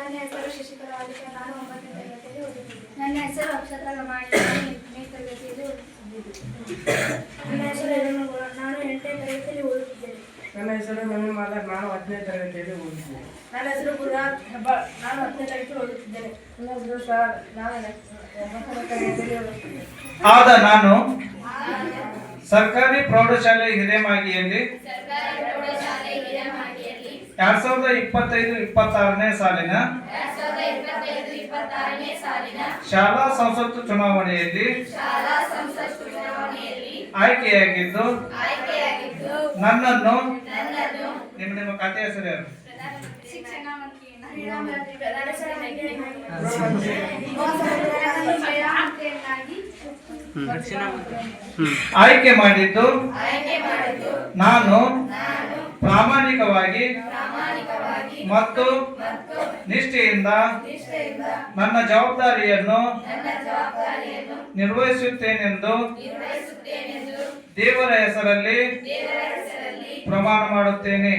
ನನ್ನ ಹೆಸರು ಶಶಿಕಲಾ ವಾಲಿಕೆ. ನಾನು 9ನೇ ತರಗತಿಯಲ್ಲಿ ಓದುತ್ತಿದ್ದೇನೆ. ನನ್ನ ಹೆಸರು ಅಕ್ಷತಾ ಗಮಾಣಿ. ನಾನು 8ನೇ ತರಗತಿಯಲ್ಲಿ ಓದುತ್ತಿದ್ದೇನೆ. ನನ್ನ ಹೆಸರು ಯರನಗೌಡ. ನಾನು 8ನೇ ತರಗತಿಯಲ್ಲಿ ಓದುತ್ತಿದ್ದೇನೆ. ನನ್ನ ಹೆಸರು ಮನುಮಾಧವ್. ನಾನು 10ನೇ ತರಗತಿಯಲ್ಲಿ ಓದುತ್ತಿದ್ದೇನೆ. ನನ್ನ ಹೆಸರು ಗುರುನಾಥ್ ಹೆಬ್ಬಾಳ್. ನಾನು 10ನೇ ತರಗತಿಯಲ್ಲಿ ಓದುತ್ತಿದ್ದೇನೆ. ನನ್ನ ಹೆಸರು ಸರ್. ನಾನು 9ನೇ ತರಗತಿಯಲ್ಲಿ ಓದುತ್ತಿದ್ದೇನೆ. ಆದ ನಾನು ಸರ್ಕಾರಿ ಪ್ರೌಢಶಾಲೆ ಹಿರೇಮಾಗಿಯಲ್ಲಿ 2025-26ನೇ ಸಾಲಿನ ಶಾಲಾ ಸಂಸತ್ತು ಚುನಾವಣೆಯಲ್ಲಿ ಆಯ್ಕೆಯಾಗಿದ್ದು ನನ್ನನ್ನು ನಿಮ್ಮ ಖಾತೆ ಹೆಸರು ಯಾರು? ಶಿಕ್ಷಣ ಮಂತ್ರಿ ಆಯ್ಕೆ ಮಾಡಿದ್ದು ನಾನು ಪ್ರಾಮಾಣಿಕವಾಗಿ ಮತ್ತು ನಿಷ್ಠೆಯಿಂದ ನನ್ನ ಜವಾಬ್ದಾರಿಯನ್ನು ನಿರ್ವಹಿಸುತ್ತೇನೆಂದು ದೇವರ ಹೆಸರಲ್ಲಿ ಪ್ರಮಾಣ ಮಾಡುತ್ತೇನೆ.